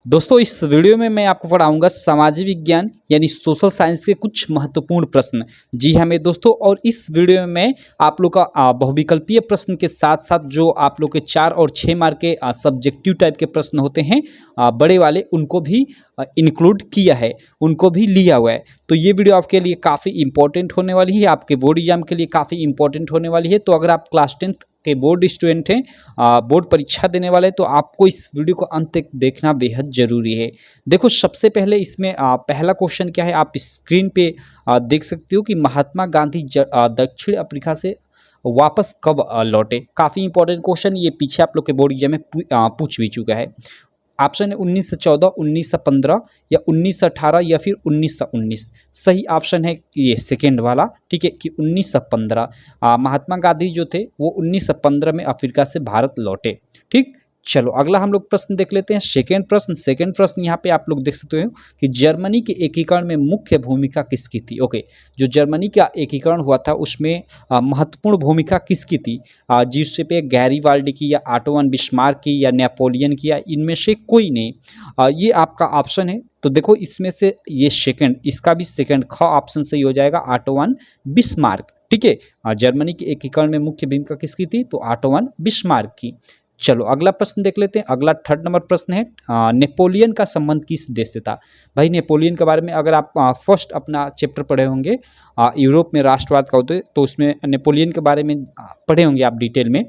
दोस्तों इस वीडियो में मैं आपको पढ़ाऊंगा सामाजिक विज्ञान यानी सोशल साइंस के कुछ महत्वपूर्ण प्रश्न। जी हाँ मेरे दोस्तों, और इस वीडियो में मैं आप लोग का बहुविकल्पीय प्रश्न के साथ साथ जो आप लोग के 4 और 6 मार्क के सब्जेक्टिव टाइप के प्रश्न होते हैं बड़े वाले, उनको भी इंक्लूड किया है, उनको भी लिया हुआ है। तो ये वीडियो आपके लिए काफ़ी इंपॉर्टेंट होने वाली है, आपके बोर्ड एग्जाम के लिए काफ़ी इंपॉर्टेंट होने वाली है। तो अगर आप क्लास 10th के बोर्ड स्टूडेंट हैं, बोर्ड परीक्षा देने वाले, तो आपको इस वीडियो को अंत तक देखना बेहद जरूरी है। देखो सबसे पहले इसमें पहला क्वेश्चन क्या है, आप स्क्रीन पे देख सकते हो कि महात्मा गांधी दक्षिण अफ्रीका से वापस कब लौटे। काफ़ी इंपॉर्टेंट क्वेश्चन, ये पीछे आप लोग के बोर्ड एग्जाम में पूछ भी चुका है। ऑप्शन है 1914, 1915 या 1918 या फिर 1919। सही ऑप्शन है ये सेकेंड वाला, ठीक है, कि 1915। महात्मा गांधी जो थे वो 1915 में अफ्रीका से भारत लौटे। ठीक, चलो अगला हम लोग प्रश्न देख लेते हैं। सेकेंड प्रश्न यहाँ पे आप लोग देख सकते हो कि जर्मनी के एकीकरण में मुख्य भूमिका किसकी थी। ओके, जो जर्मनी का एकीकरण हुआ था उसमें महत्वपूर्ण भूमिका किसकी थी। जिससे पे गैरीवाल्डी की या ऑटो वन बिस्मार्क की या नेपोलियन की या इनमें से कोई नहीं। ये आपका ऑप्शन है। तो देखो इसमें से ये सेकंड, इसका भी सेकंड ख ऑप्शन सही हो जाएगा, ऑटो वन बिस्मार्क। ठीक है, जर्मनी के एकीकरण में मुख्य भूमिका किसकी थी, तो ऑटो वन बिस्मार्क की। चलो अगला प्रश्न देख लेते हैं। अगला थर्ड नंबर प्रश्न है, नेपोलियन का संबंध किस देश से था। भाई नेपोलियन के बारे में अगर आप फर्स्ट अपना चैप्टर पढ़े होंगे यूरोप में राष्ट्रवाद का होते, तो उसमें नेपोलियन के बारे में पढ़े होंगे आप डिटेल में।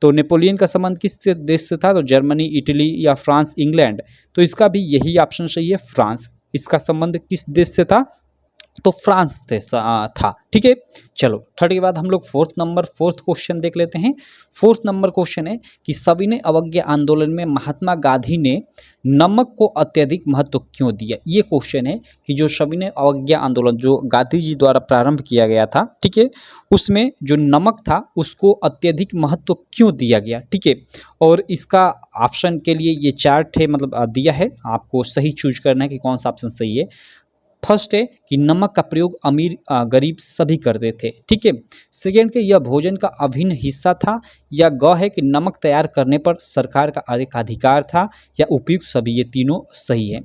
तो नेपोलियन का संबंध किस देश से था, तो जर्मनी, इटली या फ्रांस, इंग्लैंड। तो इसका भी यही ऑप्शन सही है, फ्रांस। इसका संबंध किस देश से था, तो फ्रांस था। ठीक है, चलो थर्ड के बाद हम लोग फोर्थ क्वेश्चन देख लेते हैं। फोर्थ नंबर क्वेश्चन है कि सविनय अवज्ञा आंदोलन में महात्मा गांधी ने नमक को अत्यधिक महत्व क्यों दिया। ये क्वेश्चन है कि जो सविनय अवज्ञा आंदोलन जो गांधी जी द्वारा प्रारंभ किया गया था, ठीक है, उसमें जो नमक था उसको अत्यधिक महत्व क्यों दिया गया। ठीक है, और इसका ऑप्शन के लिए ये चार्ट है, मतलब दिया है, आपको सही चूज करना है कि कौन सा ऑप्शन सही है। फर्स्ट है कि नमक का प्रयोग अमीर गरीब सभी करते थे। ठीक है, सेकेंड के यह भोजन का अभिन्न हिस्सा था, या ग है कि नमक तैयार करने पर सरकार का अधिकार था, या उपयुक्त सभी। ये तीनों सही है।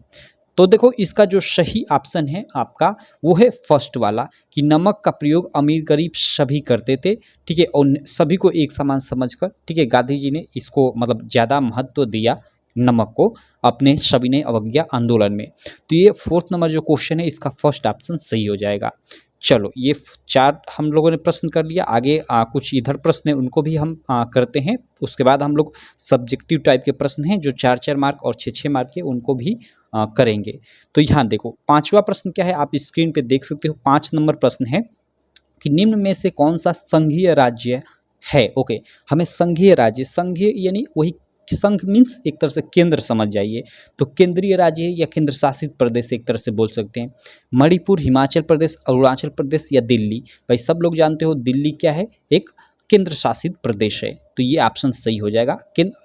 तो देखो इसका जो सही ऑप्शन है आपका वो है फर्स्ट वाला, कि नमक का प्रयोग अमीर गरीब सभी करते थे। ठीक है, और सभी को एक समान समझकर, ठीक है, गांधी जी ने इसको मतलब ज़्यादा महत्व दिया नमक को अपने सविनय अवज्ञा आंदोलन में। तो ये फोर्थ नंबर जो क्वेश्चन है इसका फर्स्ट ऑप्शन सही हो जाएगा। चलो ये 4 हम लोगों ने प्रश्न कर लिया। आगे कुछ इधर प्रश्न है उनको भी हम करते हैं। उसके बाद हम लोग सब्जेक्टिव टाइप के प्रश्न हैं जो 4-4 मार्क और 6-6 मार्क के, उनको भी करेंगे। तो यहाँ देखो पांचवा प्रश्न क्या है, आप स्क्रीन पे देख सकते हो। 5 नंबर प्रश्न है कि निम्न में से कौन सा संघीय राज्य है। ओके, हमें संघीय राज्य, संघीय यानी वही, संघ मीन्स एक तरह से केंद्र समझ जाइए, तो केंद्रीय राज्य है या केंद्र शासित प्रदेश एक तरह से बोल सकते हैं। मणिपुर, हिमाचल प्रदेश, अरुणाचल प्रदेश या दिल्ली। भाई सब लोग जानते हो दिल्ली क्या है, एक केंद्र शासित प्रदेश है। तो ये ऑप्शन सही हो जाएगा।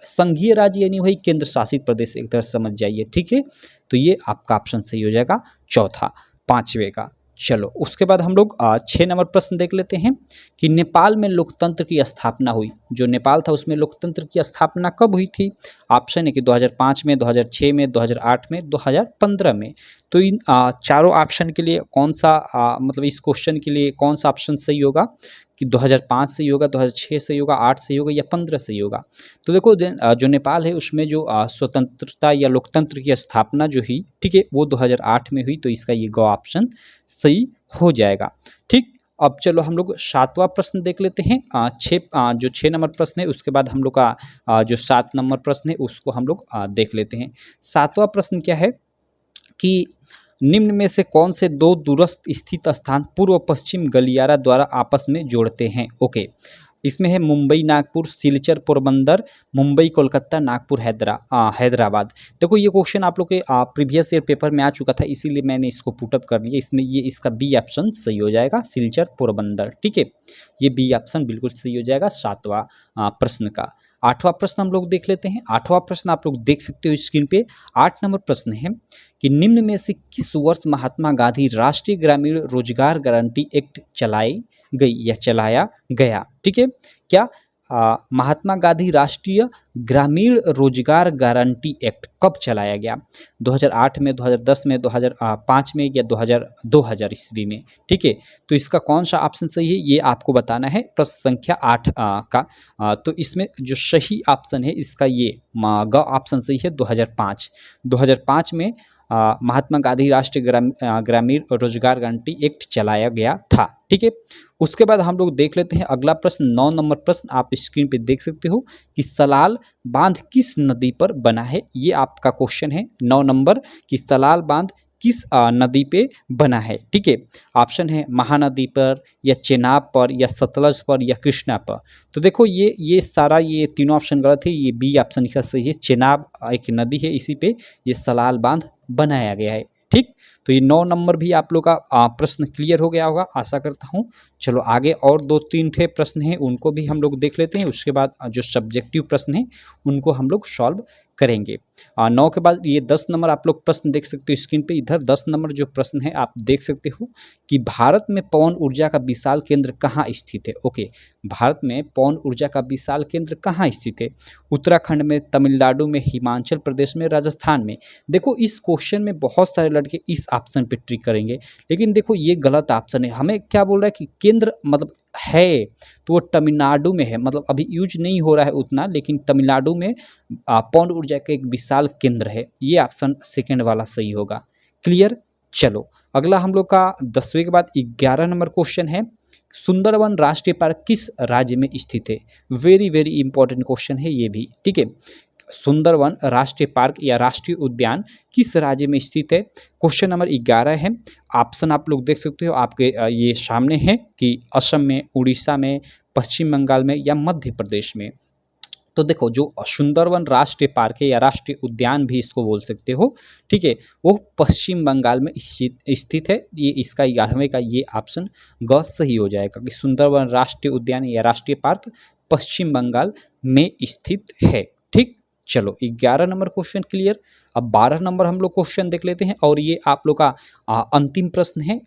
संघीय राज्य यानी वही केंद्र शासित प्रदेश एक तरह से समझ जाइए। ठीक है, तो ये आपका ऑप्शन सही हो जाएगा चौथा, पांचवे का। चलो उसके बाद हम लोग 6 नंबर प्रश्न देख लेते हैं कि नेपाल में लोकतंत्र की स्थापना हुई। जो नेपाल था उसमें लोकतंत्र की स्थापना कब हुई थी। ऑप्शन है कि 2005 में, 2006 में, 2008 में, 2015 में। तो इन चारों ऑप्शन के लिए कौन सा मतलब इस क्वेश्चन के लिए कौन सा ऑप्शन सही होगा, कि 2005 सही होगा, 2006 सही होगा, 8 सही होगा या 15 सही होगा। तो देखो जो नेपाल है उसमें जो स्वतंत्रता या लोकतंत्र की स्थापना जो हुई, ठीक है, वो 2008 में हुई। तो इसका ये ग ऑप्शन सही हो जाएगा। ठीक, अब चलो हम लोग 7वां प्रश्न देख लेते हैं। जो 6 नंबर प्रश्न है उसके बाद हम लोग का जो 7 नंबर प्रश्न है उसको हम लोग देख लेते हैं। 7वां प्रश्न क्या है कि निम्न में से कौन से 2 दूरस्थ स्थित स्थान पूर्व पश्चिम गलियारा द्वारा आपस में जोड़ते हैं। ओके, इसमें है मुंबई नागपुर, सिलचर पोरबंदर, मुंबई कोलकाता, नागपुर हैदराबाद। देखो ये क्वेश्चन आप लोग के प्रीवियस ईयर पेपर में आ चुका था, इसीलिए मैंने इसको पुटअप कर लिया। इसमें ये इसका बी ऑप्शन सही हो जाएगा, सिलचर पोरबंदर। ठीक है, ये बी ऑप्शन बिल्कुल सही हो जाएगा 7वां प्रश्न का। 8वां प्रश्न हम लोग देख लेते हैं। 8वां प्रश्न आप लोग देख सकते हो स्क्रीन पे। 8 नंबर प्रश्न है कि निम्न में से किस वर्ष महात्मा गांधी राष्ट्रीय ग्रामीण रोजगार गारंटी एक्ट चलाई गई या चलाया गया। ठीक है, क्या महात्मा गांधी राष्ट्रीय ग्रामीण रोजगार गारंटी एक्ट कब चलाया गया? 2008 में, 2010 में, 2005 में या 2000 ईस्वी में? ठीक है, तो इसका कौन सा ऑप्शन सही है ये आपको बताना है प्रश्न संख्या 8 का। तो इसमें जो सही ऑप्शन है इसका ये ग ऑप्शन सही है 2005। 2005 में महात्मा गांधी राष्ट्रीय ग्रामीण रोजगार गारंटी एक्ट चलाया गया था। ठीक है, उसके बाद हम लोग देख लेते हैं अगला प्रश्न। 9 नंबर प्रश्न आप स्क्रीन पे देख सकते हो कि सलाल बांध किस नदी पर बना है, ये आपका क्वेश्चन है 9 नंबर कि सलाल बांध किस नदी पे बना है। ठीक है, ऑप्शन है महानदी पर या चेनाब पर या सतलज पर या कृष्णा पर। तो देखो ये सारा ये तीनों ऑप्शन गलत है, ये बी ऑप्शन इसका सही है। चेनाब एक नदी है, इसी पे ये सलाल बांध बनाया गया है। ठीक, तो ये 9 नंबर भी आप लोग का प्रश्न क्लियर हो गया होगा आशा करता हूँ। चलो आगे और 2-3 ठे प्रश्न हैं उनको भी हम लोग देख लेते हैं, उसके बाद जो सब्जेक्टिव प्रश्न हैं उनको हम लोग सॉल्व करेंगे। 9 के बाद ये 10 नंबर आप लोग प्रश्न देख सकते हो स्क्रीन पे। इधर 10 नंबर जो प्रश्न है आप देख सकते हो कि भारत में पवन ऊर्जा का विशाल केंद्र कहाँ स्थित है। ओके, भारत में पवन ऊर्जा का विशाल केंद्र कहाँ स्थित है? उत्तराखंड में, तमिलनाडु में, हिमाचल प्रदेश में, राजस्थान में। देखो इस क्वेश्चन में बहुत सारे लड़के इस ऑप्शन पे ट्रिक करेंगे, लेकिन देखो ये गलत ऑप्शन है। हमें क्या बोल रहा है कि केंद्र मतलब है तो वो तमिलनाडु में है, मतलब अभी यूज नहीं हो रहा है उतना, लेकिन तमिलनाडु में पवन ऊर्जा का एक विशाल केंद्र है। ये ऑप्शन सेकेंड वाला सही होगा। क्लियर, चलो अगला हम लोग का 10वें के बाद 11 नंबर क्वेश्चन है, सुंदरवन राष्ट्रीय पार्क किस राज्य में स्थित है? वेरी वेरी इंपॉर्टेंट क्वेश्चन है ये भी। ठीक है, सुंदरवन राष्ट्रीय पार्क या राष्ट्रीय उद्यान किस राज्य में स्थित है? क्वेश्चन नंबर 11 है। ऑप्शन आप लोग देख सकते हो आपके ये सामने है कि असम में, उड़ीसा में, पश्चिम बंगाल में या मध्य प्रदेश में। तो देखो जो सुंदरवन राष्ट्रीय पार्क है या राष्ट्रीय उद्यान भी इसको बोल सकते हो, ठीक है, वो पश्चिम बंगाल में स्थित है। ये इसका 11वें का ये ऑप्शन ग सही हो जाएगा कि सुंदरवन राष्ट्रीय उद्यान या राष्ट्रीय पार्क पश्चिम बंगाल में स्थित है। ठीक, चलो 11 नंबर क्वेश्चन क्लियर। अब 12 नंबर हम लोग क्वेश्चन देख लेते हैं और ये आप लोग का अंतिम प्रश्न है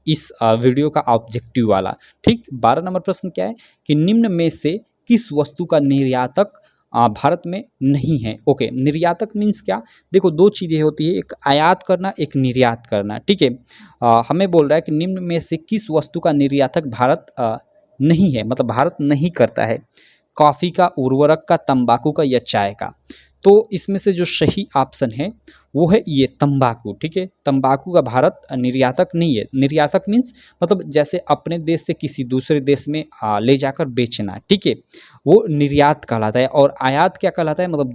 इस वीडियो का ऑब्जेक्टिव वाला। ठीक, 12 नंबर प्रश्न क्या है कि निम्न में से किस वस्तु का निर्यातक भारत में नहीं है? ओके, निर्यातक मीन्स क्या? देखो दो चीज़ें होती है, एक आयात करना, एक निर्यात करना। ठीक है, हमें बोल रहा है कि निम्न में से किस वस्तु का निर्यातक भारत नहीं है, मतलब भारत नहीं करता है। कॉफ़ी का, उर्वरक का, तंबाकू का या चाय का? तो इसमें से जो सही ऑप्शन है वो है ये तंबाकू। ठीक है, तंबाकू का भारत निर्यातक नहीं है। निर्यातक मीन्स मतलब जैसे अपने देश से किसी दूसरे देश में ले जाकर बेचना। ठीक है, वो निर्यात कहलाता है। और आयात क्या कहलाता है? मतलब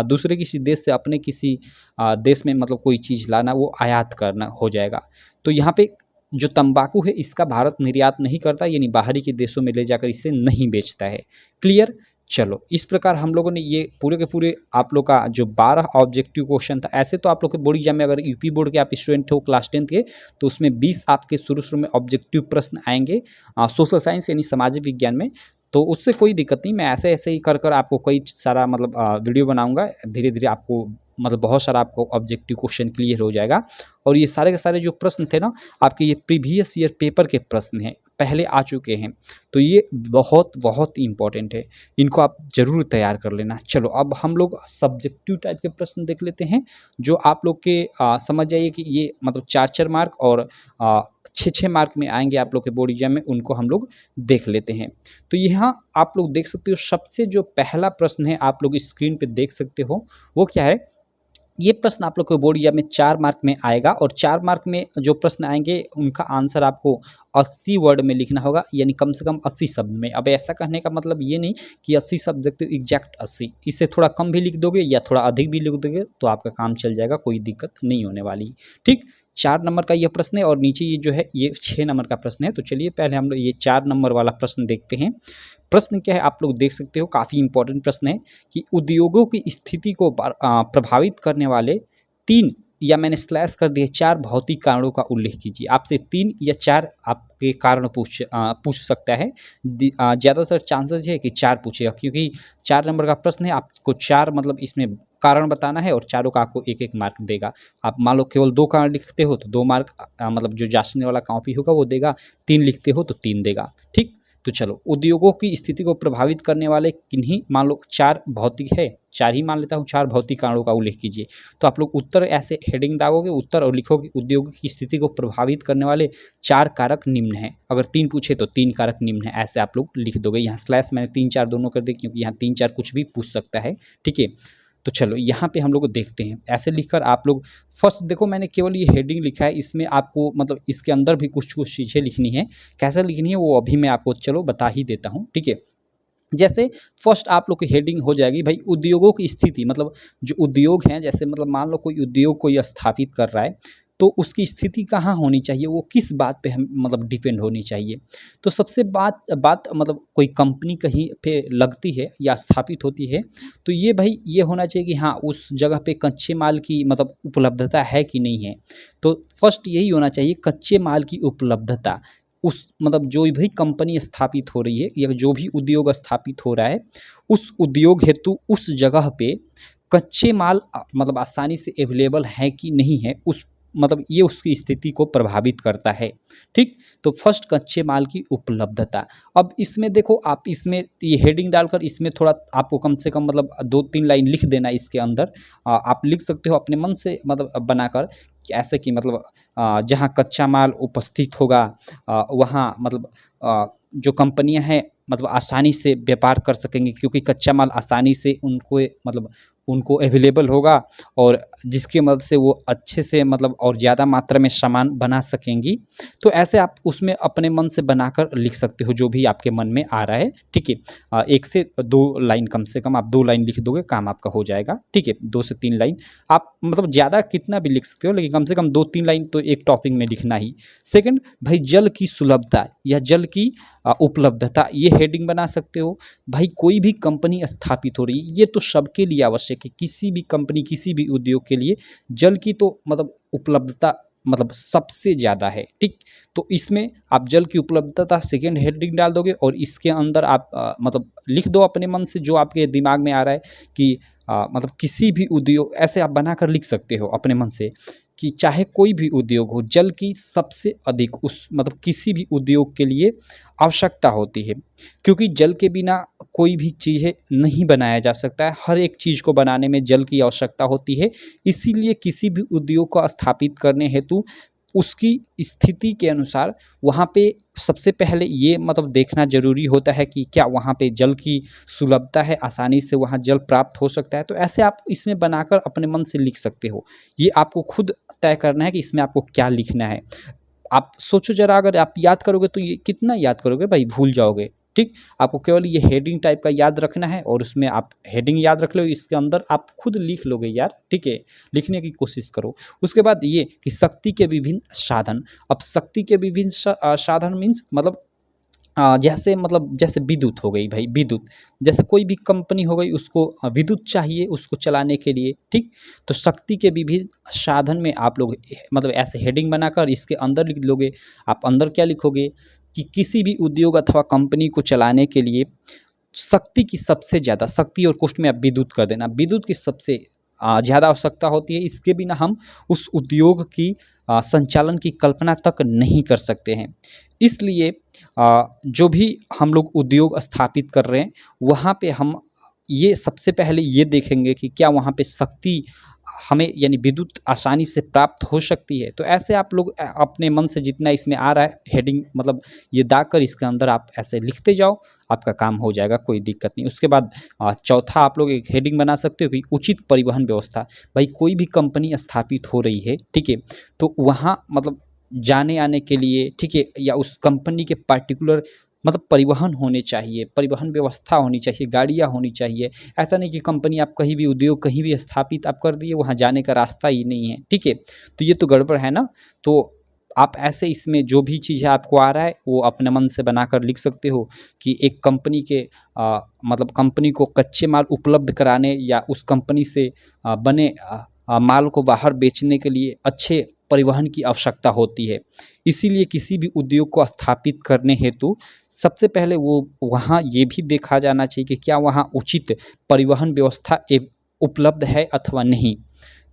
दूसरे किसी देश से अपने किसी देश में मतलब कोई चीज़ लाना, वो आयात करना हो जाएगा। तो यहाँ पे जो तंबाकू है इसका भारत निर्यात नहीं करता, यानी बाहरी के देशों में ले जाकर इसे नहीं बेचता है। क्लियर, चलो इस प्रकार हम लोगों ने ये पूरे के पूरे आप लोग का जो 12 ऑब्जेक्टिव क्वेश्चन था। ऐसे तो आप लोग के बोर्ड एग्जाम में अगर यूपी बोर्ड के आप स्टूडेंट हो क्लास 10 के, तो उसमें 20 आपके शुरू में ऑब्जेक्टिव प्रश्न आएंगे सोशल साइंस यानी सामाजिक विज्ञान में। तो उससे कोई दिक्कत नहीं, मैं ऐसे ही कर आपको कई सारा मतलब वीडियो बनाऊंगा। धीरे धीरे आपको मतलब बहुत सारा आपको ऑब्जेक्टिव क्वेश्चन क्लियर हो जाएगा। और ये सारे के सारे जो प्रश्न थे ना आपके, ये प्रीवियस ईयर पेपर के प्रश्न हैं, पहले आ चुके हैं। तो ये बहुत बहुत इंपॉर्टेंट है, इनको आप जरूर तैयार कर लेना। चलो अब हम लोग सब्जेक्टिव टाइप के प्रश्न देख लेते हैं, जो आप लोग के समझ जाइए कि ये मतलब 4-4 मार्क और 6-6 मार्क में आएंगे आप लोग के बोर्ड एग्जाम में, उनको हम लोग देख लेते हैं। तो यहाँ आप लोग देख सकते हो सबसे जो पहला प्रश्न है आप लोग स्क्रीन पे देख सकते हो, वो क्या है? ये प्रश्न आप लोग को बोर्ड एग्जाम में 4 मार्क में आएगा। और 4 मार्क में जो प्रश्न आएंगे उनका आंसर आपको 80 वर्ड में लिखना होगा, यानी कम से कम 80 शब्द में। अब ऐसा कहने का मतलब ये नहीं कि 80 शब्द देखते एग्जैक्ट 80, इससे थोड़ा कम भी लिख दोगे या थोड़ा अधिक भी लिख दोगे तो आपका काम चल जाएगा, कोई दिक्कत नहीं होने वाली। ठीक, 4 नंबर का ये प्रश्न है और नीचे ये जो है ये 6 नंबर का प्रश्न है। तो चलिए पहले हम लोग ये 4 नंबर वाला प्रश्न देखते हैं। प्रश्न क्या है आप लोग देख सकते हो, काफ़ी इंपॉर्टेंट प्रश्न है कि उद्योगों की स्थिति को प्रभावित करने वाले 3 या मैंने स्लैश कर दिए 4 भौतिक कारणों का उल्लेख कीजिए। आपसे 3 या 4 आपके कारण पूछ सकता है। ज़्यादातर चांसेस है कि 4 पूछेगा, क्योंकि 4 नंबर का प्रश्न है। आपको 4 मतलब इसमें कारण बताना है और चारों का आपको 1-1 मार्क देगा। आप मान लो केवल 2 कारण लिखते हो तो 2 मार्क मतलब जो जांचने वाला कॉपी होगा वो देगा, 3 लिखते हो तो 3 देगा। ठीक, तो चलो, उद्योगों की स्थिति को प्रभावित करने वाले किन्हीं, मान लो 4 भौतिक है, 4 ही मान लेता हूँ, 4 भौतिक कारणों का उल्लेख कीजिए। तो आप लोग उत्तर ऐसे हेडिंग दागोगे उत्तर और लिखोगे उद्योगों की स्थिति को प्रभावित करने वाले 4 कारक निम्न हैं। अगर 3 पूछे तो 3 कारक निम्न है, ऐसे आप लोग लिख दोगे। यहाँ स्लैश मैंने 3 4 दोनों कर दिए क्योंकि यहाँ 3 4 कुछ भी पूछ सकता है, ठीक है। तो चलो यहाँ पे हम लोग देखते हैं, ऐसे लिखकर आप लोग फर्स्ट देखो, मैंने केवल ये हेडिंग लिखा है, इसमें आपको मतलब इसके अंदर भी कुछ कुछ चीज़ें लिखनी है। कैसे लिखनी है वो अभी मैं आपको चलो बता ही देता हूँ, ठीक है। जैसे फर्स्ट आप लोग की हेडिंग हो जाएगी भाई उद्योगों की स्थिति, मतलब जो उद्योग हैं, जैसे मतलब मान लो कोई उद्योग कोई स्थापित कर रहा है, तो उसकी स्थिति कहाँ होनी चाहिए, वो किस बात पे हम मतलब डिपेंड होनी चाहिए। तो सबसे बात बात मतलब कोई कंपनी कहीं पे लगती है या स्थापित होती है, तो ये भाई ये होना चाहिए कि हाँ उस जगह पे कच्चे माल की मतलब उपलब्धता है कि नहीं है। तो फर्स्ट यही होना चाहिए, कच्चे माल की उपलब्धता। उस मतलब जो भी कंपनी स्थापित हो रही है या जो भी उद्योग स्थापित हो रहा है, उस उद्योग हेतु उस जगह पे कच्चे माल मतलब आसानी से अवेलेबल है कि नहीं है, उस मतलब ये उसकी स्थिति को प्रभावित करता है, ठीक। तो फर्स्ट कच्चे माल की उपलब्धता। अब इसमें देखो, आप इसमें ये हेडिंग डालकर इसमें थोड़ा आपको कम से कम मतलब 2-3 लाइन लिख देना इसके अंदर। आप लिख सकते हो अपने मन से मतलब बनाकर कि ऐसे कि मतलब जहाँ कच्चा माल उपस्थित होगा वहाँ मतलब जो कंपनियां हैं मतलब आसानी से व्यापार कर सकेंगी, क्योंकि कच्चा माल आसानी से उनको मतलब उनको अवेलेबल होगा, और जिसकी मदद से वो अच्छे से मतलब और ज़्यादा मात्रा में सामान बना सकेंगी। तो ऐसे आप उसमें अपने मन से बनाकर लिख सकते हो जो भी आपके मन में आ रहा है, ठीक है। 1 से 2 लाइन, कम से कम आप 2 लाइन लिख दोगे काम आपका हो जाएगा, ठीक है। 2 से 3 लाइन आप मतलब ज़्यादा कितना भी लिख सकते हो, लेकिन कम से कम 2-3 लाइन तो एक टॉपिक में लिखना ही। सेकंड भाई जल की सुलभता या जल की उपलब्धता, ये हेडिंग बना सकते हो। भाई कोई भी कंपनी स्थापित हो रही है, ये तो सबके लिए आवश्यक है, किसी भी कंपनी किसी भी उद्योग के लिए जल की तो मतलब उपलब्धता मतलब सबसे ज़्यादा है, ठीक। तो इसमें आप जल की उपलब्धता सेकेंड हेडिंग डाल दोगे, और इसके अंदर आप मतलब लिख दो अपने मन से जो आपके दिमाग में आ रहा है कि मतलब किसी भी उद्योग, ऐसे आप बनाकर लिख सकते हो अपने मन से कि चाहे कोई भी उद्योग हो, जल की सबसे अधिक उस मतलब किसी भी उद्योग के लिए आवश्यकता होती है, क्योंकि जल के बिना कोई भी चीज़ें नहीं बनाया जा सकता है। हर एक चीज़ को बनाने में जल की आवश्यकता होती है। इसीलिए किसी भी उद्योग को स्थापित करने हेतु उसकी स्थिति के अनुसार वहाँ पे सबसे पहले ये मतलब देखना ज़रूरी होता है कि क्या वहाँ पे जल की सुलभता है, आसानी से वहाँ जल प्राप्त हो सकता है। तो ऐसे आप इसमें बनाकर अपने मन से लिख सकते हो। ये आपको खुद तय करना है कि इसमें आपको क्या लिखना है। आप सोचो ज़रा, अगर आप याद करोगे तो ये कितना याद करोगे भाई, भूल जाओगे, ठीक। आपको केवल ये हेडिंग टाइप का याद रखना है, और उसमें आप हेडिंग याद रख लो, इसके अंदर आप खुद लिख लोगे यार, ठीक है। लिखने की कोशिश करो। उसके बाद ये कि शक्ति के विभिन्न साधन। अब शक्ति के विभिन्न साधन मीन्स मतलब जैसे मतलब जैसे विद्युत हो गई भाई, विद्युत जैसे कोई भी कंपनी हो गई, उसको विद्युत चाहिए उसको चलाने के लिए, ठीक। तो शक्ति के विभिन्न साधन में आप लोग मतलब ऐसे हेडिंग बनाकर इसके अंदर लिख लोगे। आप अंदर क्या लिखोगे कि किसी भी उद्योग अथवा कंपनी को चलाने के लिए शक्ति की सबसे ज़्यादा, शक्ति और कोष्ठ में आप विद्युत कर देना, विद्युत की सबसे ज़्यादा आवश्यकता होती है। इसके बिना हम उस उद्योग की संचालन की कल्पना तक नहीं कर सकते हैं। इसलिए जो भी हम लोग उद्योग स्थापित कर रहे हैं, वहाँ पे हम ये सबसे पहले ये देखेंगे कि क्या वहाँ पे शक्ति हमें यानी विद्युत आसानी से प्राप्त हो सकती है। तो ऐसे आप लोग अपने मन से जितना इसमें आ रहा है हेडिंग मतलब ये दाग कर इसके अंदर आप ऐसे लिखते जाओ, आपका काम हो जाएगा, कोई दिक्कत नहीं। उसके बाद चौथा आप लोग एक हेडिंग बना सकते हो कि उचित परिवहन व्यवस्था। भाई कोई भी कंपनी स्थापित हो रही है, ठीक है, तो वहाँ मतलब जाने आने के लिए, ठीक है, या उस कंपनी के पार्टिकुलर मतलब परिवहन होने चाहिए, परिवहन व्यवस्था होनी चाहिए, गाड़ियाँ होनी चाहिए। ऐसा नहीं कि कंपनी आप कहीं भी उद्योग कहीं भी स्थापित आप कर दिए, वहाँ जाने का रास्ता ही नहीं है, ठीक है। तो ये तो गड़बड़ है ना। तो आप ऐसे इसमें जो भी चीज़ है आपको आ रहा है वो अपने मन से बनाकर लिख सकते हो कि एक कंपनी के मतलब कंपनी को कच्चे माल उपलब्ध कराने या उस कंपनी से बने माल को बाहर बेचने के लिए अच्छे परिवहन की आवश्यकता होती है। इसीलिए किसी भी उद्योग को स्थापित करने हेतु सबसे पहले वो वहाँ ये भी देखा जाना चाहिए कि क्या वहाँ उचित परिवहन व्यवस्था उपलब्ध है अथवा नहीं।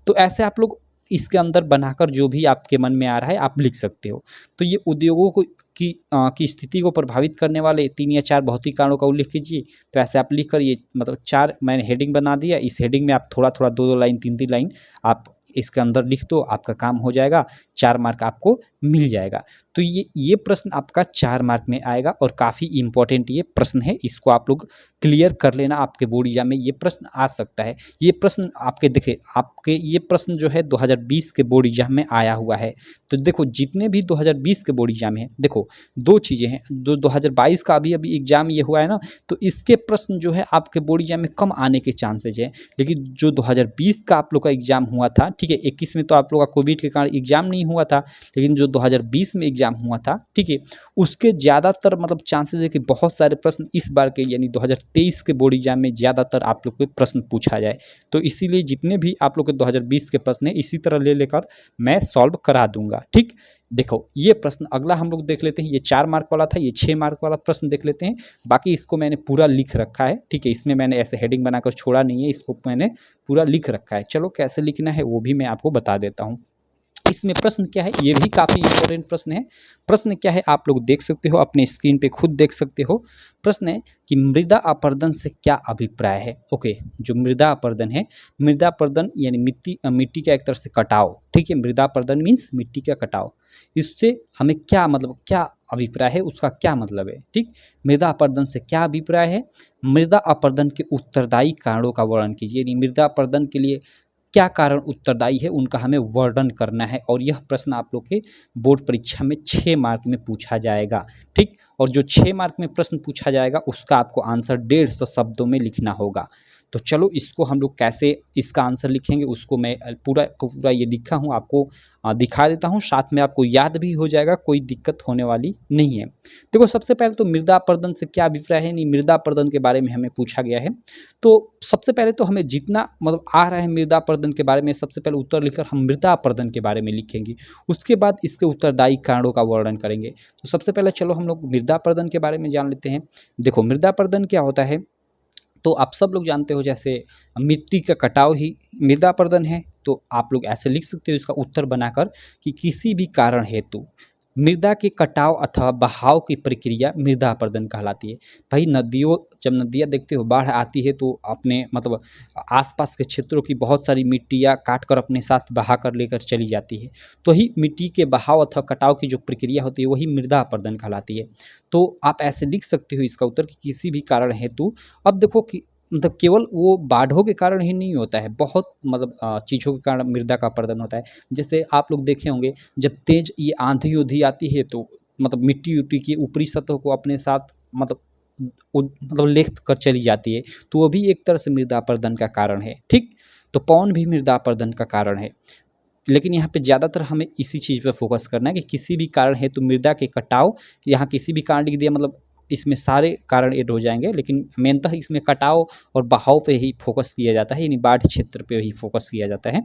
तो ऐसे आप लोग इसके अंदर बनाकर जो भी आपके मन में आ रहा है आप लिख सकते हो। तो ये उद्योगों को की स्थिति को प्रभावित करने वाले 3 या 4 भौतिक कारणों का उल्लेख कीजिए। तो ऐसे आप लिख कर ये मतलब 4 मैंने हेडिंग बना दिया। इस हेडिंग में आप थोड़ा-थोड़ा 2-2 लाइन 3-3 लाइन आप इसके अंदर लिख दो, आपका काम हो जाएगा, 4 मार्क आपको मिल जाएगा। तो ये प्रश्न आपका 4 मार्क में आएगा और काफ़ी इम्पोर्टेंट ये प्रश्न है, इसको आप लोग क्लियर कर लेना। आपके बोर्ड एग्जाम में ये प्रश्न आ सकता है। ये प्रश्न आपके देखिए, आपके ये प्रश्न जो है 2020 के बोर्ड एग्जाम में आया हुआ है। तो देखो जितने भी 2020 के बोर्ड एग्जाम हैं, देखो 2 चीज़ें हैं। जो 2022 का अभी एग्जाम ये हुआ है ना, तो इसके प्रश्न जो है आपके बोर्ड एग्जाम में कम आने के चांसेज है। लेकिन जो 2020 का आप लोग का एग्जाम हुआ था, ठीक है, 21 में तो आप लोग का कोविड के कारण एग्जाम नहीं हुआ था, लेकिन जो 2020 में एग्जाम हुआ था, ठीक है, उसके ज़्यादातर मतलब चांसेस है कि बहुत सारे प्रश्न इस बार के यानी 2023 के बोर्ड एग्जाम में ज़्यादातर आप लोग को प्रश्न पूछा जाए। तो इसीलिए जितने भी आप लोग के 2020 के प्रश्न है इसी तरह ले लेकर मैं सॉल्व करा दूंगा। ठीक, देखो ये प्रश्न अगला हम लोग देख लेते हैं। ये 4 मार्क वाला था, ये 6 मार्क वाला प्रश्न देख लेते हैं। बाकी इसको मैंने पूरा लिख रखा है, ठीक है, इसमें मैंने ऐसे हेडिंग बनाकर छोड़ा नहीं है, इसको मैंने पूरा लिख रखा है। चलो कैसे लिखना है वो भी मैं आपको बता देता हूँ। इसमें प्रश्न क्या है, ये भी काफ़ी इंपॉर्टेंट प्रश्न है। प्रश्न क्या है आप लोग देख सकते हो, अपने स्क्रीन पे खुद देख सकते हो। प्रश्न है कि मृदा अपरदन से क्या अभिप्राय है। ओके, जो मृदा अपरदन है, मृदा अपरदन यानी मिट्टी का एक तरह से कटाव, ठीक है, मृदा अपरदन मीन्स मिट्टी का कटाव। इससे हमें क्या मतलब क्या अभिप्राय है, उसका क्या मतलब है। ठीक, मृदा अपरदन से क्या अभिप्राय है, मृदा अपरदन के उत्तरदायी कारणों का वर्णन कीजिए। यानी मृदा अपरदन के लिए क्या कारण उत्तरदायी है उनका हमें वर्णन करना है। और यह प्रश्न आप लोग के बोर्ड परीक्षा में 6 मार्क में पूछा जाएगा। ठीक, और जो 6 मार्क में प्रश्न पूछा जाएगा उसका आपको आंसर 150 शब्दों में लिखना होगा। तो चलो इसको हम लोग कैसे इसका आंसर लिखेंगे उसको मैं पूरा को पूरा ये लिखा हूँ आपको दिखा देता हूँ, साथ में आपको याद भी हो जाएगा, कोई दिक्कत होने वाली नहीं है। देखो सबसे पहले तो मृदा अपरदन से क्या अभिप्राय है, नहीं मृदा अपरदन के बारे में हमें पूछा गया है। तो सबसे पहले तो हमें जितना मतलब आ रहा है मृदा अपरदन के बारे में, सबसे पहले उत्तर लिखकर हम मृदा अपरदन के बारे में लिखेंगे, उसके बाद इसके उत्तरदायी कारणों का वर्णन करेंगे। तो सबसे पहले चलो हम लोग मृदा अपरदन के बारे में जान लेते हैं। देखो मृदा अपरदन क्या होता है, तो आप सब लोग जानते हो जैसे मिट्टी का कटाव ही मृदा अपरदन है। तो आप लोग ऐसे लिख सकते हो इसका उत्तर बनाकर कि किसी भी कारण हेतु मृदा के कटाव अथवा बहाव की प्रक्रिया मृदा अपरदन कहलाती है। भाई नदियों, जब नदियाँ देखते हो बाढ़ आती है तो अपने मतलब आसपास के क्षेत्रों की बहुत सारी मिट्टियाँ काट कर अपने साथ बहा कर लेकर चली जाती है। तो ही मिट्टी के बहाव अथवा कटाव की जो प्रक्रिया होती है वही मृदा अपरदन कहलाती है। तो आप ऐसे लिख सकते हो इसका उत्तर कि किसी भी कारण हेतु। अब देखो कि मतलब केवल वो बाढ़ों के कारण ही नहीं होता है, बहुत मतलब चीज़ों के कारण मृदा का अपरदन होता है। जैसे आप लोग देखे होंगे जब तेज ये आंधी उधी आती है तो मतलब मिट्टी उट्टी की ऊपरी सतह को अपने साथ मतलब मतलब लेख कर चली जाती है, तो वो भी एक तरह से मृदा अपरदन का कारण है। ठीक, तो पवन भी मृदा अपरदन का कारण है। लेकिन यहाँ पे ज़्यादातर हमें इसी चीज़ पे फोकस करना है कि किसी भी कारण है तो मृदा के कटाव, यहाँ किसी भी कारण लिख दिया मतलब इसमें सारे कारण ऐड हो जाएंगे, लेकिन मेनतः इसमें कटाव और बहाव पे ही फोकस किया जाता है, यानी बाढ़ क्षेत्र पे ही फोकस किया जाता है।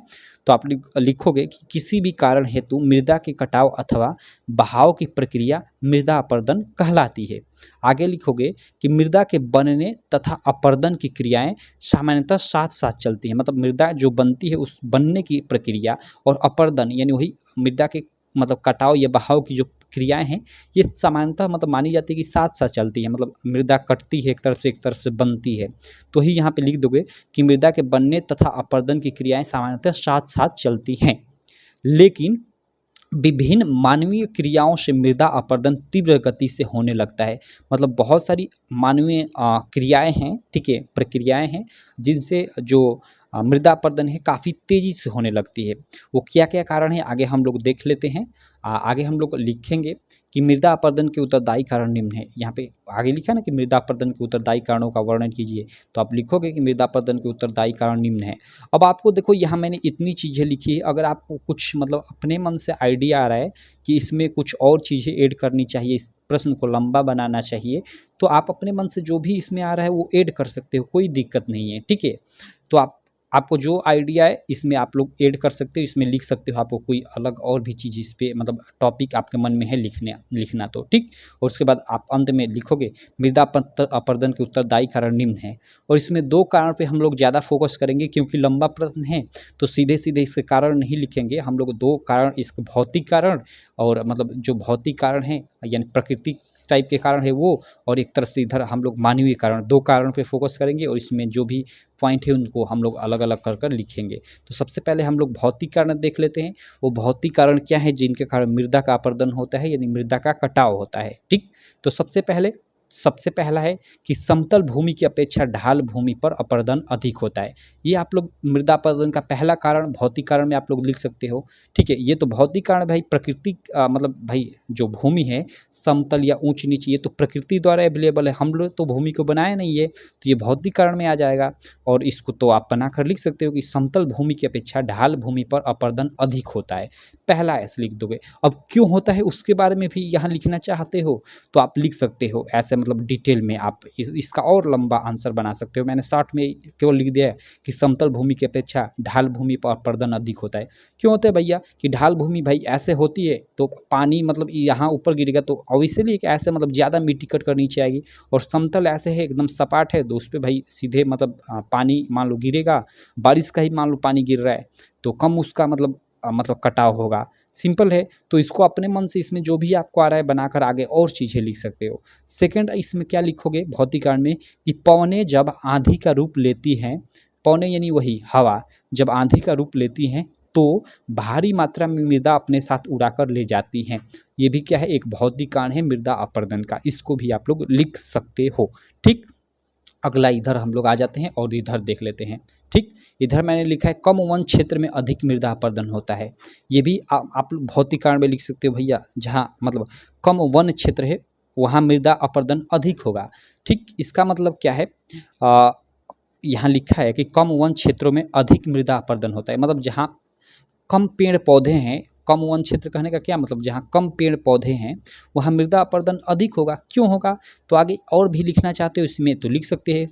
तो आप लिखोगे कि किसी भी कारण हेतु मृदा के कटाव अथवा बहाव की प्रक्रिया मृदा अपरदन कहलाती है। आगे लिखोगे कि मृदा के बनने तथा अपरदन की क्रियाएं सामान्यतः साथ साथ चलती हैं। मतलब मृदा जो बनती है उस बनने की प्रक्रिया और अपरदन यानी वही मृदा के मतलब कटाव या बहाव की जो क्रियाएं हैं ये सामान्यतः मतलब मानी जाती है कि साथ साथ चलती है। मतलब मृदा कटती है एक तरफ से बनती है। तो ही यहाँ पे लिख दोगे कि मृदा के बनने तथा अपरदन की क्रियाएं सामान्यतः साथ साथ चलती हैं, लेकिन विभिन्न मानवीय क्रियाओं से मृदा अपरदन तीव्र गति से होने लगता है। मतलब बहुत सारी मानवीय क्रियाएं हैं, ठीक है, प्रक्रियाएं हैं जिनसे जो मृदा अपरदन है काफ़ी तेज़ी से होने लगती है। वो क्या क्या कारण है आगे हम लोग देख लेते हैं। आगे हम लोग लिखेंगे कि मृदा अपरदन के उत्तरदायी कारण निम्न है। यहाँ पे आगे लिखा ना कि मृदा अपरदन के उत्तरदायी कारणों का वर्णन कीजिए, तो आप लिखोगे कि मृदा अपरदन के उत्तरदायी कारण निम्न है। अब आपको देखो यहाँ मैंने इतनी चीज़ें लिखी है, अगर आपको कुछ मतलब अपने मन से आइडिया आ रहा है कि इसमें कुछ और चीज़ें ऐड करनी चाहिए, इस प्रश्न को लंबा बनाना चाहिए, तो आप अपने मन से जो भी इसमें आ रहा है वो ऐड कर सकते हो, कोई दिक्कत नहीं है, ठीक है। तो आप आपको जो आइडिया है इसमें आप लोग ऐड कर सकते हो, इसमें लिख सकते हो। आपको कोई अलग और भी चीज़ इस पे मतलब टॉपिक आपके मन में है लिखना तो ठीक। और उसके बाद आप अंत में लिखोगे मृदा अपरदन के उत्तरदायी कारण निम्न है। और इसमें 2 कारण पे हम लोग ज़्यादा फोकस करेंगे क्योंकि लंबा प्रश्न है, तो सीधे सीधे इसके कारण नहीं लिखेंगे हम लोग। 2 कारण, इसके भौतिक कारण और मतलब जो भौतिक कारण है यानी प्रकृति टाइप के कारण है वो, और एक तरफ से इधर हम लोग मानवीय कारण, 2 कारण पे फोकस करेंगे और इसमें जो भी पॉइंट है उनको हम लोग अलग अलग कर कर लिखेंगे। तो सबसे पहले हम लोग भौतिक कारण देख लेते हैं। वो भौतिक कारण क्या है जिनके कारण मृदा का अपरदन होता है यानी मृदा का कटाव होता है, ठीक। तो सबसे पहला है कि समतल भूमि की अपेक्षा ढाल भूमि पर अपरदन अधिक होता है। ये आप लोग मृदा अपरदन का पहला कारण भौतिक कारण में आप लोग लिख सकते हो, ठीक है। ये तो भौतिक कारण भाई प्रकृति मतलब भाई जो भूमि है समतल या ऊंच नीच ये तो प्रकृति द्वारा अवेलेबल है, हम लोग तो भूमि को बनाया नहीं है, तो ये भौतिक कारण में आ जाएगा। और इसको तो आप बनाकर लिख सकते हो कि समतल भूमि की अपेक्षा ढाल भूमि पर अपरदन अधिक होता है, पहला ऐसे लिख दोगे। अब क्यों होता है उसके बारे में भी यहाँ लिखना चाहते हो तो आप लिख सकते हो ऐसे, मतलब डिटेल में आप इसका और लंबा आंसर बना सकते हो। मैंने शॉर्ट में केवल लिख दिया है कि समतल भूमि की अपेक्षा ढाल भूमि पर अपरदन अधिक होता है। क्यों होता है भैया कि ढाल भूमि भाई ऐसे होती है तो पानी मतलब यहाँ ऊपर गिरेगा तो ऑब्वियसली ऐसे मतलब ज़्यादा मिट्टी कट कर नीचे आएगी, और समतल ऐसे है एकदम सपाट है तो उस पर भाई सीधे मतलब पानी मान लो गिरेगा, बारिश का ही मान लो पानी गिर रहा है तो कम उसका मतलब कटाव होगा, सिंपल है। तो इसको अपने मन से इसमें जो भी आपको आ रहा है बनाकर आगे और चीज़ें लिख सकते हो। सेकंड इसमें क्या लिखोगे भौतिक कारण में कि पवनें जब आंधी का रूप लेती हैं, पवनें यानी वही हवा जब आंधी का रूप लेती हैं तो भारी मात्रा में मृदा अपने साथ उड़ाकर ले जाती हैं। ये भी क्या है एक भौतिक कारण है मृदा अपरदन का, इसको भी आप लोग लिख सकते हो, ठीक। अगला इधर हम लोग आ जाते हैं और इधर देख लेते हैं, ठीक। इधर मैंने लिखा है कम वन क्षेत्र में अधिक मृदा अपरदन होता है। ये भी आप लोग भौतिक कारण में लिख सकते हो भैया, जहाँ मतलब कम वन क्षेत्र है वहाँ मृदा अपरदन अधिक होगा, ठीक। इसका मतलब क्या है यहाँ लिखा है कि कम वन क्षेत्रों में अधिक मृदा अपरदन होता है, मतलब जहाँ कम पेड़ पौधे हैं, कम वन क्षेत्र कहने का क्या मतलब जहाँ कम पेड़ पौधे हैं वहाँ मृदा अपरदन अधिक होगा। क्यों होगा तो आगे और भी लिखना चाहते हो इसमें तो लिख सकते हैं।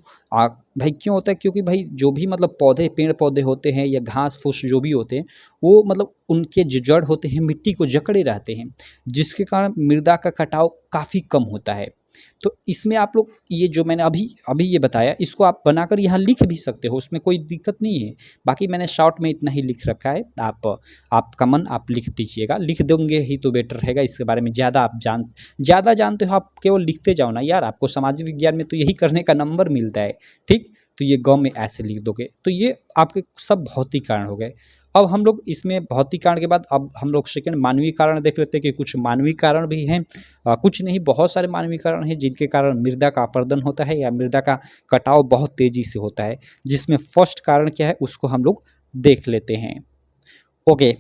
भाई क्यों होता है क्योंकि भाई जो भी मतलब पौधे पेड़ पौधे होते हैं या घास फूस जो भी होते हैं वो मतलब उनके जो जड़ होते हैं मिट्टी को जकड़े रहते हैं, जिसके कारण मृदा का कटाव काफ़ी कम होता है। तो इसमें आप लोग ये जो मैंने अभी ये बताया इसको आप बनाकर यहाँ लिख भी सकते हो, उसमें कोई दिक्कत नहीं है। बाकी मैंने शॉर्ट में इतना ही लिख रखा है, आपका मन आप लिख दीजिएगा, लिख दोगे ही तो बेटर रहेगा। इसके बारे में ज़्यादा आप ज़्यादा जानते हो, आप केवल लिखते जाओ ना यार, आपको सामाजिक विज्ञान में तो यही करने का नंबर मिलता है, ठीक। तो ये ग में ऐसे लिख दोगे तो ये आपके सब भौतिक कारण हो गए। अब हम लोग इसमें भौतिक कारण के बाद अब हम लोग सेकंड मानवीय कारण देख लेते हैं कि कुछ मानवीय कारण भी हैं, कुछ नहीं बहुत सारे मानवीय कारण हैं जिनके कारण मृदा का अपरदन होता है या मृदा का कटाव बहुत तेजी से होता है। जिसमें फर्स्ट कारण क्या है उसको हम लोग देख लेते हैं। ओके,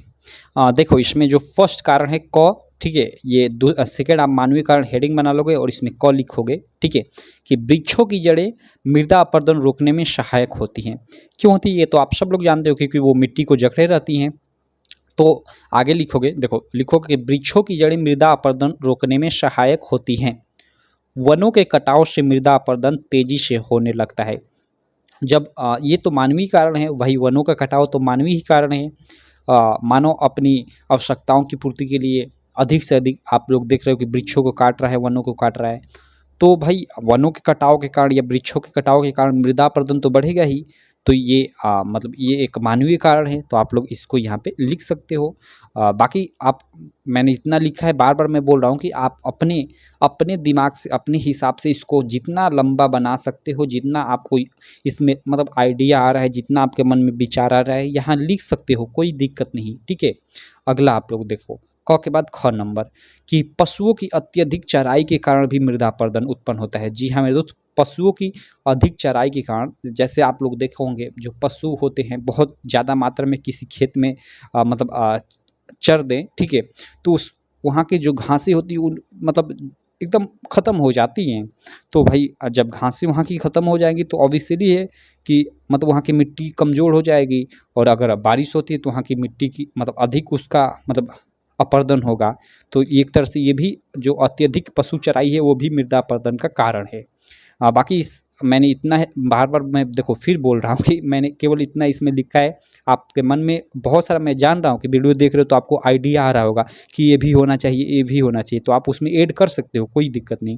देखो इसमें जो फर्स्ट कारण है क, ठीक है। ये सेकेंड आप मानवीय कारण हेडिंग बना लोगे और इसमें क लिखोगे, ठीक है, कि वृक्षों की जड़ें मृदा अपरदन रोकने में सहायक होती हैं। क्यों होती है ये तो आप सब लोग जानते हो क्योंकि वो मिट्टी को जकड़े रहती हैं। तो आगे लिखोगे, देखो लिखोगे कि वृक्षों की जड़ें मृदा अपरदन रोकने में सहायक होती हैं। वनों के कटाव से मृदा अपरदन तेजी से होने लगता है। जब ये तो मानवीय कारण है, वही वनों का कटाव तो मानवीय ही कारण है। मानव अपनी आवश्यकताओं की पूर्ति के लिए अधिक से अधिक आप लोग देख रहे हो कि वृक्षों को काट रहा है, वनों को काट रहा है। तो भाई वनों के कटाव के कारण या वृक्षों के कटाव के कारण मृदा अपरदन तो बढ़ेगा ही। तो ये मतलब ये एक मानवीय कारण है, तो आप लोग इसको यहाँ पे लिख सकते हो। बाकी आप मैंने इतना लिखा है, बार बार मैं बोल रहा हूँ कि आप अपने अपने दिमाग से अपने हिसाब से इसको जितना लंबा बना सकते हो, जितना आपको इसमें मतलब आइडिया आ रहा है, जितना आपके मन में विचार आ रहा है यहाँ लिख सकते हो, कोई दिक्कत नहीं, ठीक है। अगला आप लोग देखो क के बाद ख नंबर कि पशुओं की अत्यधिक चराई के कारण भी मृदा अपरदन उत्पन्न होता है। जी हाँ मेरे दोस्त, पशुओं की अधिक चराई के कारण, जैसे आप लोग देखे होंगे जो पशु होते हैं बहुत ज़्यादा मात्रा में किसी खेत में चर दें, ठीक है, तो उस वहाँ की जो घासें होती हैं मतलब एकदम ख़त्म हो जाती हैं। तो भाई जब घासें वहाँ की ख़त्म हो जाएंगी तो ऑब्वियसली है कि मतलब वहाँ की मिट्टी कमज़ोर हो जाएगी, और अगर बारिश होती है तो वहाँ की मिट्टी की मतलब अधिक उसका मतलब अपरदन होगा। तो एक तरह से ये भी जो अत्यधिक पशु चराई है वो भी मृदा अपरदन का कारण है। बाकी मैंने इतना है, बार बार मैं देखो फिर बोल रहा हूँ कि मैंने केवल इतना इसमें लिखा है। आपके मन में बहुत सारा, मैं जान रहा हूँ कि वीडियो देख रहे हो तो आपको आइडिया आ रहा होगा कि ये भी होना चाहिए, ये भी होना चाहिए, तो आप उसमें ऐड कर सकते हो, कोई दिक्कत नहीं।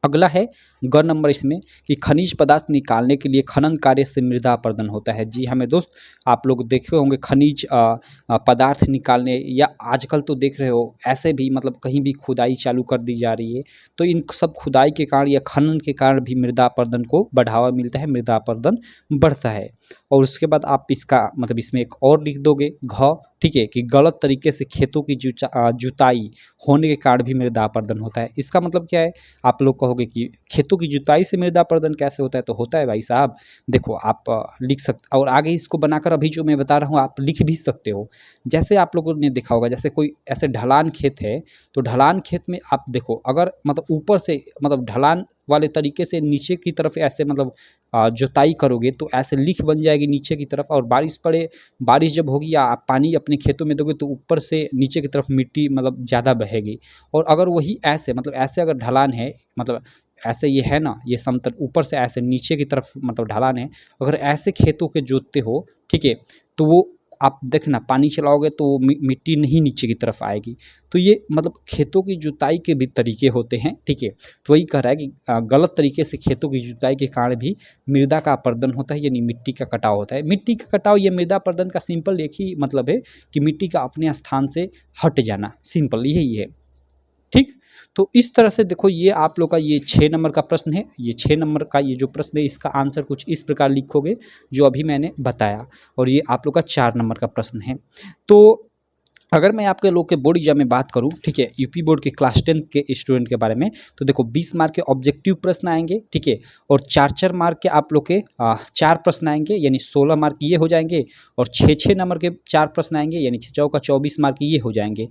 अगला है ग नंबर इसमें कि खनिज पदार्थ निकालने के लिए खनन कार्य से मृदा अपरदन होता है। जी हाँ मेरे दोस्त, आप लोग देखे होंगे खनिज पदार्थ निकालने, या आजकल तो देख रहे हो ऐसे भी मतलब कहीं भी खुदाई चालू कर दी जा रही है, तो इन सब खुदाई के कारण या खनन के कारण भी मृदा अपरदन को बढ़ावा मिलता है, मृदा अपरदन बढ़ता है। और उसके बाद आप इसका मतलब इसमें एक और लिख दोगे घ, ठीक है, कि गलत तरीके से खेतों की जुताई होने के कारण भी मृदा अपरदन होता है। इसका मतलब क्या है? आप लोग कहोगे कि खेतों की जुताई से मृदा अपरदन कैसे होता है? तो होता है भाई साहब, देखो आप लिख सकते, और आगे इसको बनाकर अभी जो मैं बता रहा हूँ आप लिख भी सकते हो। जैसे आप लोगों ने देखा होगा, जैसे कोई ऐसे ढलान खेत है, तो ढलान खेत में आप देखो, अगर मतलब ऊपर से मतलब ढलान वाले तरीके से नीचे की तरफ ऐसे मतलब जुताई करोगे तो ऐसे लीख बन जाएगी नीचे की तरफ, और बारिश पड़े, बारिश जब होगी या आप पानी अपने खेतों में दोगे तो ऊपर से नीचे की तरफ मिट्टी मतलब ज़्यादा बहेगी। और अगर वही ऐसे मतलब ऐसे अगर ढलान है, मतलब ऐसे ये है ना, ये समतल ऊपर से ऐसे नीचे की तरफ मतलब ढलान है, अगर ऐसे खेतों के जोतते हो, ठीक है, तो वो आप देखना पानी चलाओगे तो वो मिट्टी नहीं नीचे की तरफ आएगी। तो ये मतलब खेतों की जुताई के भी तरीके होते हैं, ठीक है। तो वही कह रहा है कि गलत तरीके से खेतों की जुताई के कारण भी मृदा का अपरदन होता है, यानी मिट्टी का कटाव होता है। मिट्टी का कटाव, ये मृदा अपरदन का सिंपल एक ही मतलब है कि मिट्टी का अपने स्थान से हट जाना, सिंपल यही है, ठीक। तो इस तरह से देखो, ये आप लोग का ये 6 नंबर का प्रश्न है। ये 6 नंबर का ये जो प्रश्न है, इसका आंसर कुछ इस प्रकार लिखोगे जो अभी मैंने बताया, और ये आप लोग का 4 नंबर का प्रश्न है। तो अगर मैं आपके लोग के बोर्ड एग्जाम में बात करूं, ठीक है, यूपी बोर्ड के क्लास 10 के स्टूडेंट के बारे में, तो देखो 20 मार्क के ऑब्जेक्टिव प्रश्न आएंगे, ठीक है, और 4-4 मार्क के आप लोग के 4 प्रश्न आएंगे, यानी 16 मार्क ये हो जाएंगे, और 6-6 नंबर के 4 प्रश्न आएंगे, यानी 6 चौका 24 मार्क ये हो जाएंगे।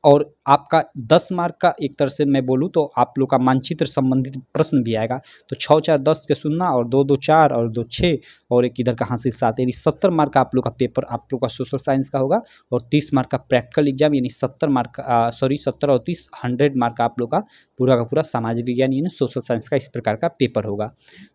और आपका 10 मार्क का एक तरह से मैं बोलूँ तो आप लोग का मानचित्र संबंधित प्रश्न भी आएगा। तो 6-4 10 के सुनना, और 2-2 4 और 2 6 और एक इधर का हासिल 7, यानी 70 मार्क का आप लोग का पेपर आप लोग का सोशल साइंस का होगा। और 30 मार्क का प्रैक्टिकल एग्जाम, यानी 70 मार्क का 70 और 30 100 मार्क का आप लोग का पूरा सामाजिक विज्ञान यानी सोशल साइंस का इस प्रकार का पेपर होगा।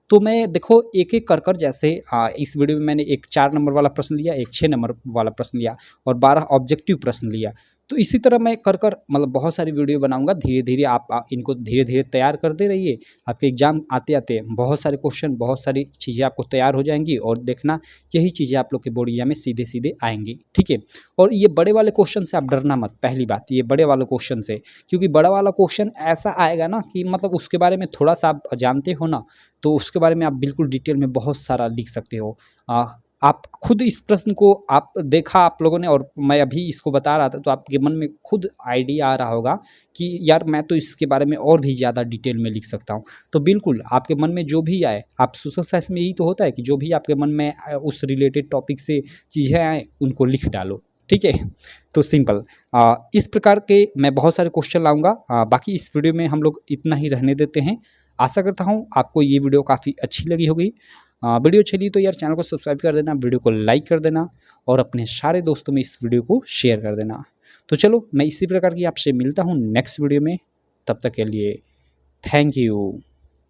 तो मैं देखो एक एक कर जैसे इस वीडियो में मैंने एक 4 नंबर वाला प्रश्न लिया, एक 6 नंबर वाला प्रश्न लिया, और 12 ऑब्जेक्टिव प्रश्न लिया। तो इसी तरह मैं कर मतलब बहुत सारी वीडियो बनाऊंगा। धीरे धीरे आप इनको धीरे धीरे तैयार करते रहिए। आपके एग्जाम आते आते बहुत सारे क्वेश्चन, बहुत सारी चीज़ें आपको तैयार हो जाएंगी, और देखना यही चीज़ें आप लोग के बोर्ड एग्जाम में सीधे सीधे आएंगी, ठीक है। और ये बड़े वाले क्वेश्चन से आप डरना मत, पहली बात ये बड़े वाले क्वेश्चन से, क्योंकि बड़ा वाला क्वेश्चन ऐसा आएगा ना कि मतलब उसके बारे में थोड़ा सा आप जानते हो ना, तो उसके बारे में आप बिल्कुल डिटेल में बहुत सारा लिख सकते हो। आप खुद इस प्रश्न को आप देखा आप लोगों ने, और मैं अभी इसको बता रहा था, तो आपके मन में खुद आइडिया आ रहा होगा कि यार मैं तो इसके बारे में और भी ज़्यादा डिटेल में लिख सकता हूँ। तो बिल्कुल आपके मन में जो भी आए, आप सोशल साइंस में यही तो होता है कि जो भी आपके मन में उस रिलेटेड टॉपिक से चीज़ें आए उनको लिख डालो, ठीक है। तो सिंपल इस प्रकार के मैं बहुत सारे क्वेश्चन लाऊंगा। बाकी इस वीडियो में हम लोग इतना ही रहने देते हैं। आशा करता हूँ आपको ये वीडियो काफ़ी अच्छी लगी होगी। वीडियो अच्छी लगी तो यार चैनल को सब्सक्राइब कर देना, वीडियो को लाइक कर देना, और अपने सारे दोस्तों में इस वीडियो को शेयर कर देना। तो चलो मैं इसी प्रकार की आपसे मिलता हूँ नेक्स्ट वीडियो में, तब तक के लिए थैंक यू।